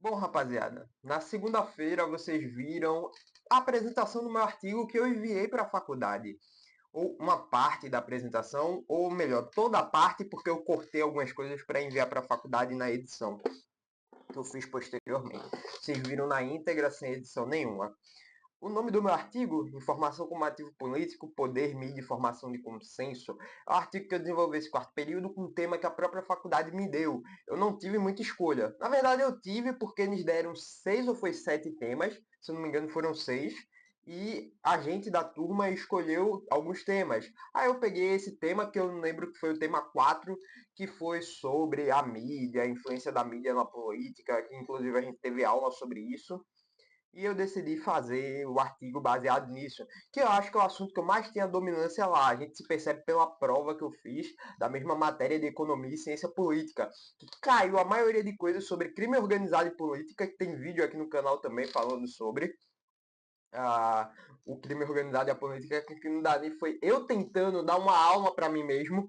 Bom, rapaziada, na segunda-feira vocês viram a apresentação do meu artigo que eu enviei para a faculdade. Ou uma parte da apresentação, ou melhor, toda a parte, porque eu cortei algumas coisas para enviar para a faculdade na edição que eu fiz posteriormente. Vocês viram na íntegra, sem edição nenhuma. O nome do meu artigo, Informação como Ativo Político, Poder, Mídia e Formação de Consenso, é um artigo que eu desenvolvi esse quarto período com um tema que a própria faculdade me deu. Eu não tive muita escolha. Na verdade, eu tive porque eles deram 6 ou 7 temas, se eu não me engano foram 6, e a gente da turma escolheu alguns temas. Aí eu peguei esse tema, que eu não lembro que foi o tema 4, que foi sobre a mídia, a influência da mídia na política, que inclusive a gente teve aula sobre isso. E eu decidi fazer o artigo baseado nisso, que eu acho que é o assunto que eu mais tenho a dominância lá. A gente se percebe pela prova que eu fiz da mesma matéria de economia e ciência política, que caiu a maioria de coisas sobre crime organizado e política, que tem vídeo aqui no canal também falando sobre ah, o crime organizado e a política, que não dá nem foi eu tentando dar uma alma para mim mesmo,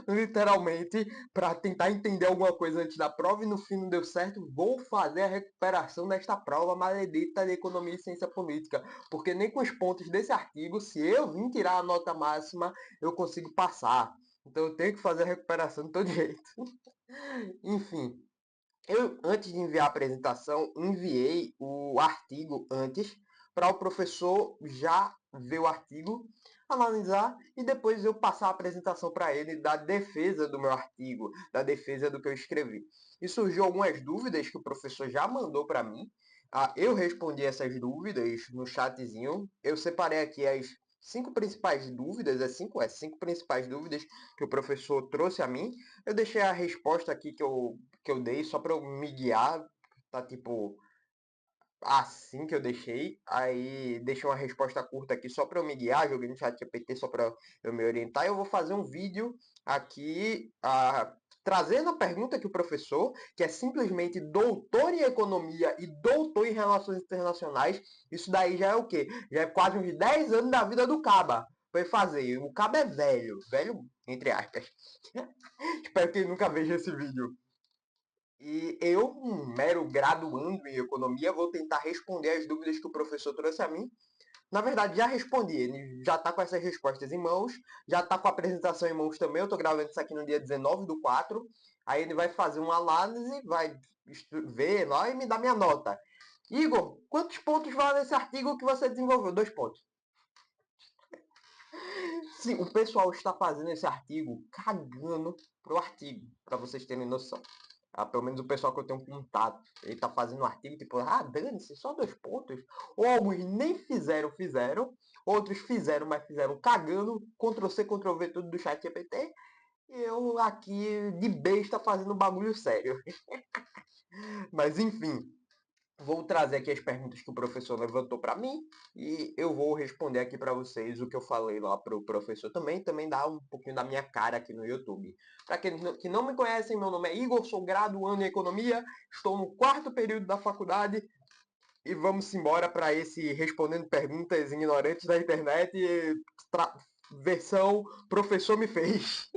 literalmente, para tentar entender alguma coisa antes da prova e no fim não deu certo. Vou fazer a recuperação desta prova maledita de economia e ciência política, porque nem com os pontos desse artigo, se eu vim tirar a nota máxima, eu consigo passar. Então eu tenho que fazer a recuperação de todo jeito. Enfim, eu, antes de enviar a apresentação, enviei o artigo antes para o professor já ver o artigo, analisar e depois eu passar a apresentação para ele da defesa do meu artigo, da defesa do que eu escrevi. E surgiu algumas dúvidas que o professor já mandou para mim. Eu respondi essas dúvidas no chatzinho. Eu separei aqui as 5 principais dúvidas, cinco principais dúvidas que o professor trouxe a mim. Eu deixei a resposta aqui que eu dei só para eu me guiar, tá tipo assim que eu deixei. Aí deixei uma resposta curta aqui só para eu me guiar, joguei no chat GPT só para eu me orientar. E eu vou fazer um vídeo aqui trazendo a pergunta que o professor, que é simplesmente doutor em economia e doutor em relações internacionais, isso daí já é o quê? Já é quase uns 10 anos da vida do Caba. Foi fazer. O Caba é velho, velho entre aspas. Espero que ele nunca veja esse vídeo. E eu, um mero graduando em economia, vou tentar responder as dúvidas que o professor trouxe a mim. Na verdade, já respondi, ele já está com essas respostas em mãos, já está com a apresentação em mãos também. Eu estou gravando isso aqui no dia 19/4. Aí ele vai fazer uma análise, vai ver lá e me dar minha nota. Igor, quantos pontos vale esse artigo que você desenvolveu? 2 pontos. Sim, o pessoal está fazendo esse artigo cagando pro artigo, para vocês terem noção. Pelo menos o pessoal que eu tenho contato, ele tá fazendo um artigo tipo, dane-se, só 2 pontos. Ou alguns nem fizeram, outros fizeram, mas fizeram cagando, Ctrl+C, Ctrl+V tudo do chat GPT, e eu aqui de besta fazendo bagulho sério. Mas enfim, vou trazer aqui as perguntas que o professor levantou para mim e eu vou responder aqui para vocês o que eu falei lá para o professor também. Também dá um pouquinho da minha cara aqui no YouTube. Para aqueles que não me conhecem, meu nome é Igor, sou graduando em Economia, estou no quarto período da faculdade e vamos embora para esse respondendo perguntas ignorantes da internet, versão professor me fez.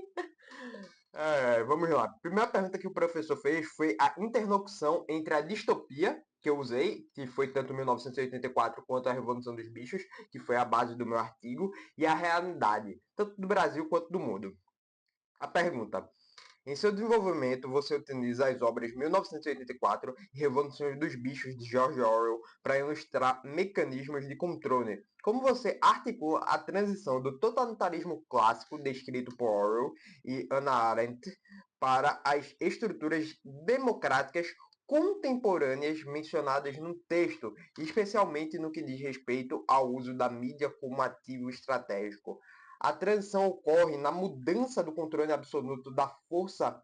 Vamos lá. A primeira pergunta que o professor fez foi a interlocução entre a distopia, que eu usei, que foi tanto 1984 quanto a Revolução dos Bichos, que foi a base do meu artigo, e a realidade, tanto do Brasil quanto do mundo. A pergunta: em seu desenvolvimento, você utiliza as obras 1984 e Revoluções dos Bichos de George Orwell para ilustrar mecanismos de controle. Como você articula a transição do totalitarismo clássico descrito por Orwell e Hannah Arendt para as estruturas democráticas contemporâneas mencionadas no texto, especialmente no que diz respeito ao uso da mídia como ativo estratégico? A transição ocorre na mudança do controle absoluto da força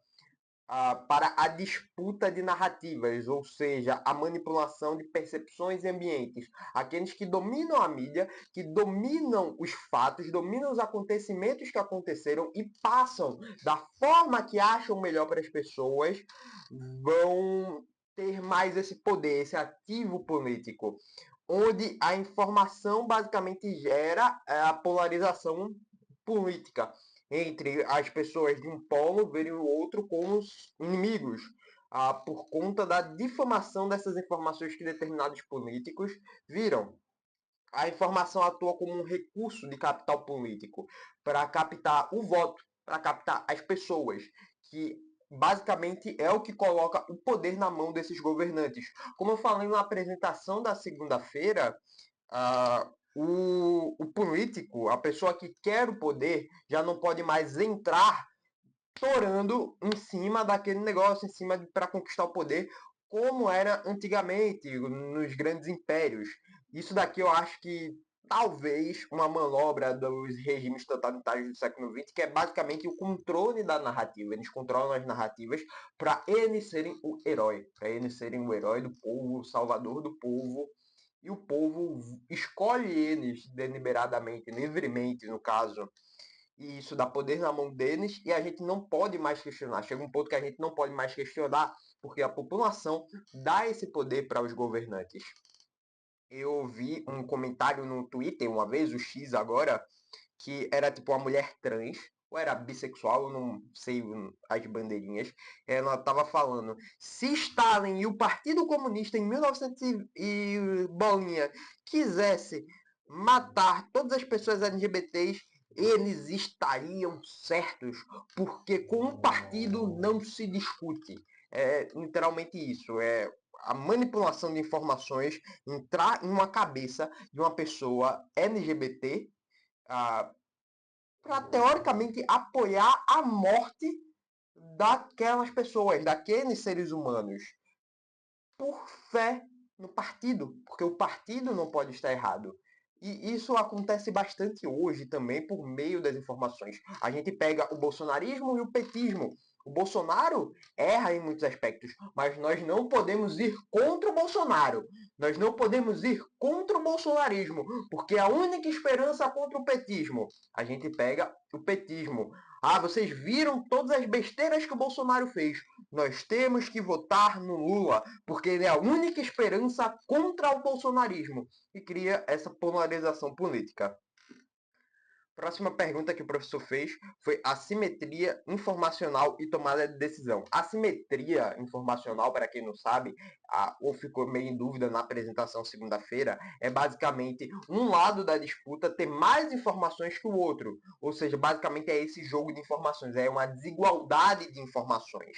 para a disputa de narrativas, ou seja, a manipulação de percepções e ambientes. Aqueles que dominam a mídia, que dominam os fatos, dominam os acontecimentos que aconteceram e passam da forma que acham melhor para as pessoas, vão ter mais esse poder, esse ativo político, onde a informação basicamente gera a polarização política entre as pessoas de um polo verem o outro como inimigos. por conta da difamação dessas informações que determinados políticos viram. A informação atua como um recurso de capital político para captar o voto, para captar as pessoas, que basicamente é o que coloca o poder na mão desses governantes. Como eu falei na apresentação da segunda-feira, o político, a pessoa que quer o poder, já não pode mais entrar torando em cima daquele negócio, em cima para conquistar o poder, como era antigamente nos grandes impérios. Isso daqui eu acho que talvez uma manobra dos regimes totalitários do século XX, que é basicamente o controle da narrativa. Eles controlam as narrativas para eles serem o herói, para eles serem o herói do povo, o salvador do povo. E o povo escolhe eles deliberadamente, livremente, no caso, e isso dá poder na mão deles e a gente não pode mais questionar. Chega um ponto que a gente não pode mais questionar porque a população dá esse poder para os governantes. Eu vi um comentário no Twitter uma vez, o X agora, que era tipo uma mulher trans, ou era bissexual, eu não sei as bandeirinhas. Ela estava falando, se Stalin e o Partido Comunista em 1900 e bolinha quisesse matar todas as pessoas LGBTs, eles estariam certos, porque com um partido não se discute. É literalmente isso, é a manipulação de informações entrar em uma cabeça de uma pessoa LGBT para teoricamente apoiar a morte daquelas pessoas, daqueles seres humanos, por fé no partido, porque o partido não pode estar errado. E isso acontece bastante hoje também por meio das informações. A gente pega o bolsonarismo e o petismo. O Bolsonaro erra em muitos aspectos, mas nós não podemos ir contra o Bolsonaro. Nós não podemos ir contra o bolsonarismo, porque a única esperança contra o petismo, a gente pega o petismo. Vocês viram todas as besteiras que o Bolsonaro fez. Nós temos que votar no Lula, porque ele é a única esperança contra o bolsonarismo. E cria essa polarização política. Próxima pergunta que o professor fez foi assimetria informacional e tomada de decisão. Assimetria informacional, para quem não sabe, ou ficou meio em dúvida na apresentação segunda-feira, é basicamente um lado da disputa ter mais informações que o outro. Ou seja, basicamente é esse jogo de informações, é uma desigualdade de informações.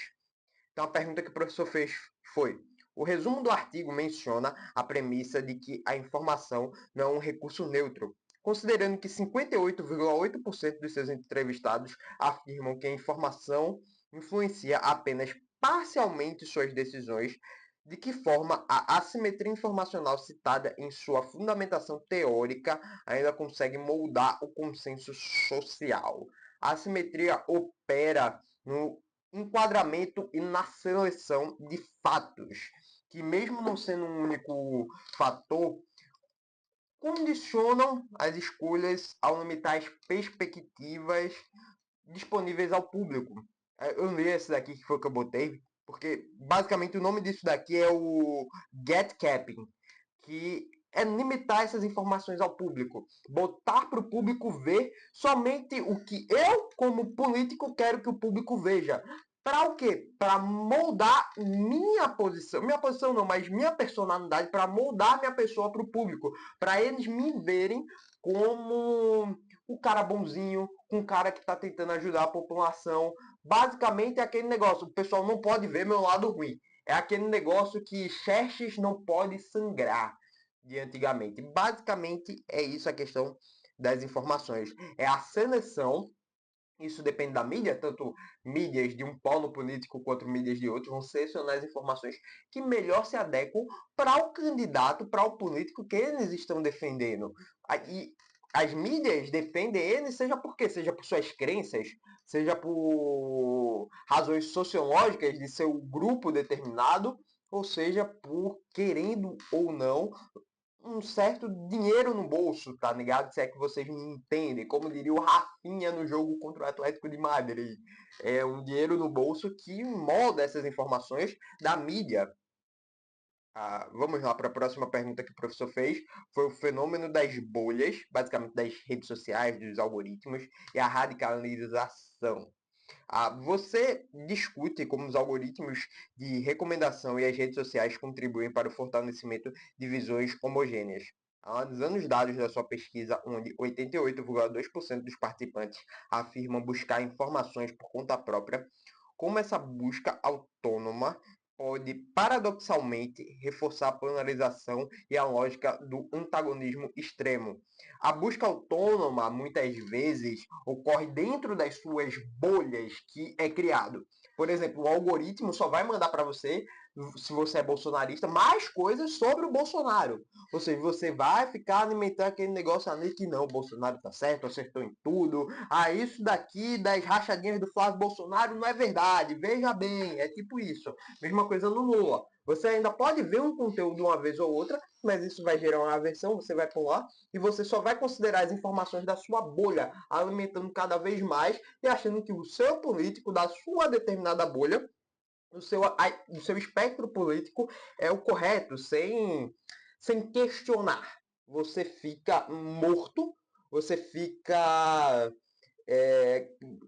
Então a pergunta que o professor fez foi: o resumo do artigo menciona a premissa de que a informação não é um recurso neutro, considerando que 58,8% dos seus entrevistados afirmam que a informação influencia apenas parcialmente suas decisões. De que forma a assimetria informacional citada em sua fundamentação teórica ainda consegue moldar o consenso social? A assimetria opera no enquadramento e na seleção de fatos, que mesmo não sendo um único fator, condicionam as escolhas ao limitar as perspectivas disponíveis ao público. Eu li esse daqui que foi o que eu botei, porque basicamente o nome disso daqui é o gatekeeping, que é limitar essas informações ao público, botar para o público ver somente o que eu, como político, quero que o público veja. Para o quê? Para moldar minha posição não, mas minha personalidade, para moldar minha pessoa para o público, para eles me verem como o cara bonzinho, um cara que está tentando ajudar a população. Basicamente é aquele negócio, o pessoal não pode ver meu lado ruim. É aquele negócio que Xerxes não pode sangrar de antigamente. Basicamente é isso a questão das informações. É a seleção, isso depende da mídia, tanto mídias de um polo político quanto mídias de outro vão selecionar as informações que melhor se adequam para o candidato, para o político que eles estão defendendo. E as mídias defendem ele, seja por quê? Seja por suas crenças, seja por razões sociológicas de seu grupo determinado, ou seja, por querendo ou não um certo dinheiro no bolso, tá ligado? Se é que vocês me entendem. Como diria o Rafinha no jogo contra o Atlético de Madrid. É um dinheiro no bolso que molda essas informações da mídia. Vamos lá para a próxima pergunta que o professor fez. Foi o fenômeno das bolhas, basicamente das redes sociais, dos algoritmos, e a radicalização. Você discute como os algoritmos de recomendação e as redes sociais contribuem para o fortalecimento de visões homogêneas. Analisando os dados da sua pesquisa, onde 88,2% dos participantes afirmam buscar informações por conta própria, como essa busca autônoma pode, paradoxalmente, reforçar a polarização e a lógica do antagonismo extremo. A busca autônoma, muitas vezes, ocorre dentro das suas bolhas que é criado. Por exemplo, o algoritmo só vai mandar para você, se você é bolsonarista, mais coisas sobre o Bolsonaro. Ou seja, você vai ficar alimentando aquele negócio ali que não, o Bolsonaro tá certo, acertou em tudo. Isso daqui das rachadinhas do Flávio Bolsonaro não é verdade. Veja bem, é tipo isso. Mesma coisa no Lula. Você ainda pode ver um conteúdo uma vez ou outra, mas isso vai gerar uma aversão, você vai pular e você só vai considerar as informações da sua bolha, alimentando cada vez mais e achando que o seu político da sua determinada bolha, o seu espectro político é o correto, sem questionar. Você fica morto, você fica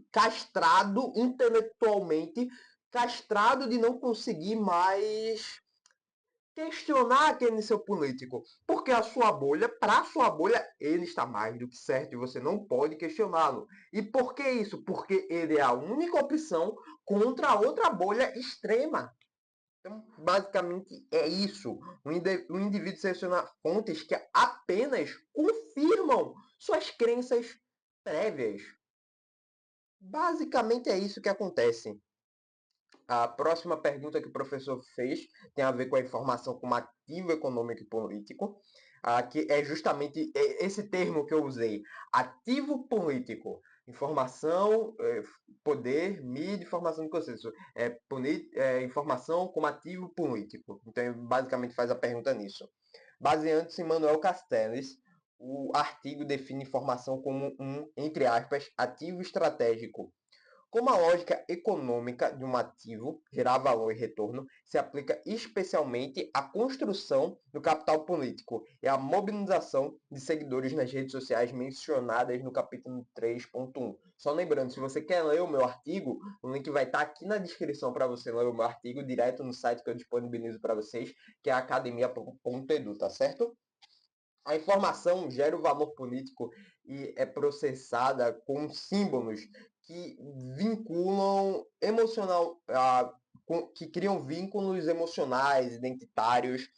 castrado intelectualmente, castrado de não conseguir mais questionar aquele seu político. Porque a sua bolha, para a sua bolha, ele está mais do que certo e você não pode questioná-lo. E por que isso? Porque ele é a única opção contra a outra bolha extrema. Então, basicamente, é isso. O indivíduo seleciona fontes que apenas confirmam suas crenças prévias. Basicamente, é isso que acontece. A próxima pergunta que o professor fez tem a ver com a informação como ativo econômico e político, que é justamente esse termo que eu usei, ativo político. Informação, poder, mídia, informação de consenso. Informação como ativo político. Então, basicamente faz a pergunta nisso. Baseando-se em Manuel Castells, o artigo define informação como um, entre aspas, ativo estratégico. Como a lógica econômica de um ativo, gerar valor e retorno, se aplica especialmente à construção do capital político e à mobilização de seguidores nas redes sociais mencionadas no capítulo 3.1. Só lembrando, se você quer ler o meu artigo, o link vai estar aqui na descrição para você ler o meu artigo, direto no site que eu disponibilizo para vocês, que é academia.edu, tá certo? A informação gera o valor político e é processada com símbolos que vinculam que criam vínculos emocionais, identitários,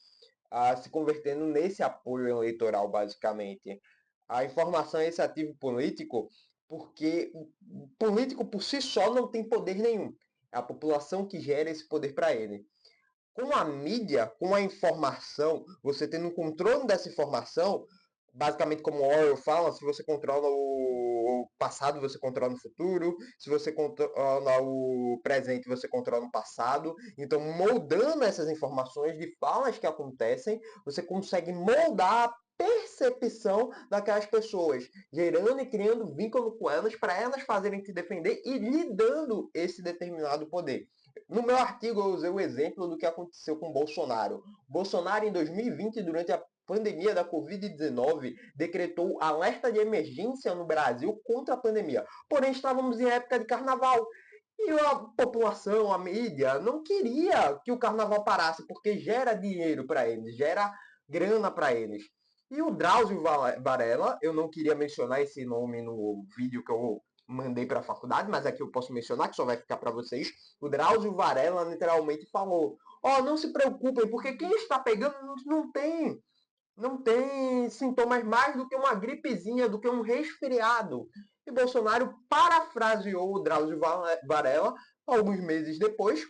se convertendo nesse apoio eleitoral, basicamente. A informação é esse ativo político porque o político por si só não tem poder nenhum. É a população que gera esse poder para ele. Com a mídia, com a informação, você tendo um controle dessa informação, basicamente como o Orwell fala, se você controla o passado, você controla o futuro, se você controla o presente, você controla o passado. Então, moldando essas informações de falas que acontecem, você consegue moldar a percepção daquelas pessoas, gerando e criando vínculo com elas para elas fazerem te defender e lhe dando esse determinado poder. No meu artigo eu usei o exemplo do que aconteceu com Bolsonaro. Bolsonaro em 2020, durante a pandemia da Covid-19, decretou alerta de emergência no Brasil contra a pandemia. Porém, estávamos em época de carnaval. E a população, a mídia, não queria que o carnaval parasse, porque gera dinheiro para eles, gera grana para eles. E o Drauzio Varela, eu não queria mencionar esse nome no vídeo que eu mandei para a faculdade, mas aqui eu posso mencionar, que só vai ficar para vocês. O Drauzio Varela literalmente falou: não se preocupem, porque quem está pegando não tem sintomas mais do que uma gripezinha, do que um resfriado. E Bolsonaro parafraseou o Drauzio Varela alguns meses depois.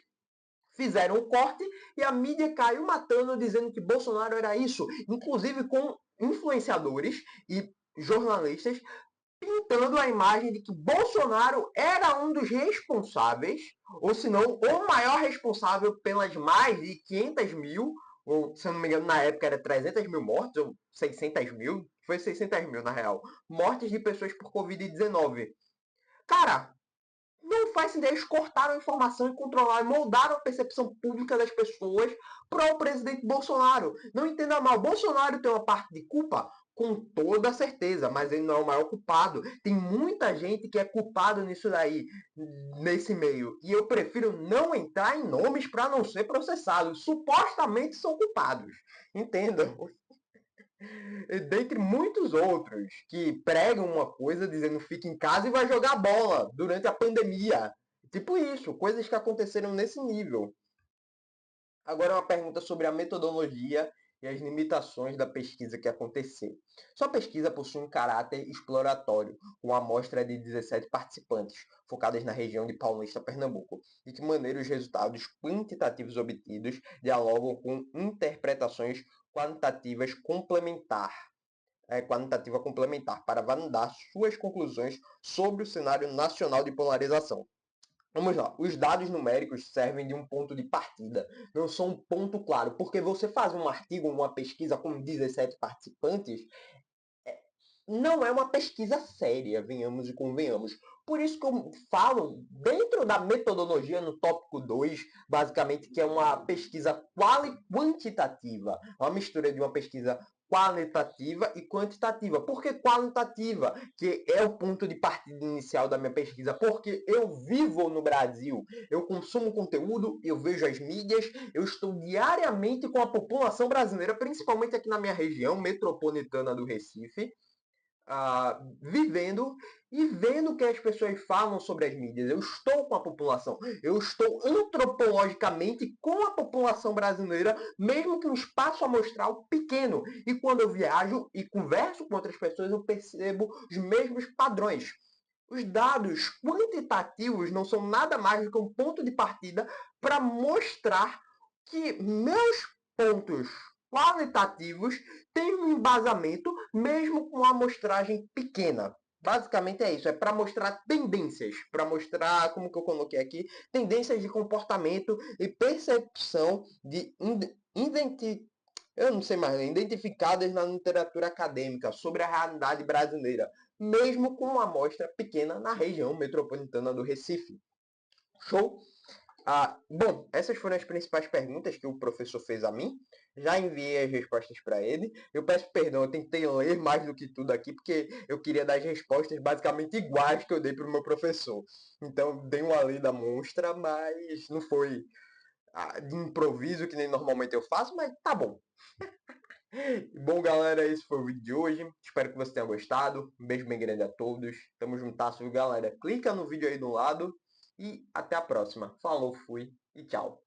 Fizeram um corte e a mídia caiu matando, dizendo que Bolsonaro era isso, inclusive com influenciadores e jornalistas pintando a imagem de que Bolsonaro era um dos responsáveis, ou se não, o maior responsável pelas mais de 500 mil, ou se eu não me engano, na época era 300 mil mortes, ou 600 mil, foi 600 mil na real, mortes de pessoas por Covid-19. Cara, não faz ideia, eles cortaram a informação e controlaram, moldaram a percepção pública das pessoas para o presidente Bolsonaro. Não entenda mal, Bolsonaro tem uma parte de culpa? Com toda certeza, mas ele não é o maior culpado. Tem muita gente que é culpado nisso daí, nesse meio. E eu prefiro não entrar em nomes para não ser processado. Supostamente são culpados. Entenda? Dentre muitos outros que pregam uma coisa dizendo fique em casa e vai jogar bola durante a pandemia. Tipo isso, coisas que aconteceram nesse nível. Agora uma pergunta sobre a metodologia e as limitações da pesquisa que aconteceu. Sua pesquisa possui um caráter exploratório, com uma amostra de 17 participantes, focadas na região de Paulista, Pernambuco. De que maneira os resultados quantitativos obtidos dialogam com interpretações quantitativas quantitativa complementar para validar suas conclusões sobre o cenário nacional de polarização. Vamos lá, os dados numéricos servem de um ponto de partida, não são um ponto claro, porque você faz um artigo, uma pesquisa com 17 participantes, não é uma pesquisa séria, venhamos e convenhamos. Por isso que eu falo, dentro da metodologia, no tópico 2, basicamente, que é uma pesquisa quantitativa, uma mistura de uma pesquisa qualitativa e quantitativa. Por que qualitativa? Que é o ponto de partida inicial da minha pesquisa. Porque eu vivo no Brasil, eu consumo conteúdo, eu vejo as mídias, eu estou diariamente com a população brasileira, principalmente aqui na minha região metropolitana do Recife, vivendo e vendo o que as pessoas falam sobre as mídias. Eu estou com a população, eu estou antropologicamente com a população brasileira, mesmo que um espaço amostral pequeno. E quando eu viajo e converso com outras pessoas, eu percebo os mesmos padrões. Os dados quantitativos não são nada mais do que um ponto de partida para mostrar que meus pontos qualitativos têm um embasamento mesmo com uma amostragem pequena. Basicamente é isso, é para mostrar tendências, para mostrar, como que eu coloquei aqui, tendências de comportamento e percepção de eu não sei mais, identificadas na literatura acadêmica sobre a realidade brasileira, mesmo com uma amostra pequena na região metropolitana do Recife. Show? Bom, essas foram as principais perguntas que o professor fez a mim. Já enviei as respostas para ele. Eu peço perdão, eu tentei ler mais do que tudo aqui, porque eu queria dar as respostas basicamente iguais que eu dei para o meu professor. Então, dei uma lida monstra, mas não foi de improviso, que nem normalmente eu faço, mas tá bom. Bom, galera, esse foi o vídeo de hoje. Espero que você tenha gostado. Um beijo bem grande a todos. Tamo juntasso, viu, galera? Clica no vídeo aí do lado. E até a próxima. Falou, fui e tchau.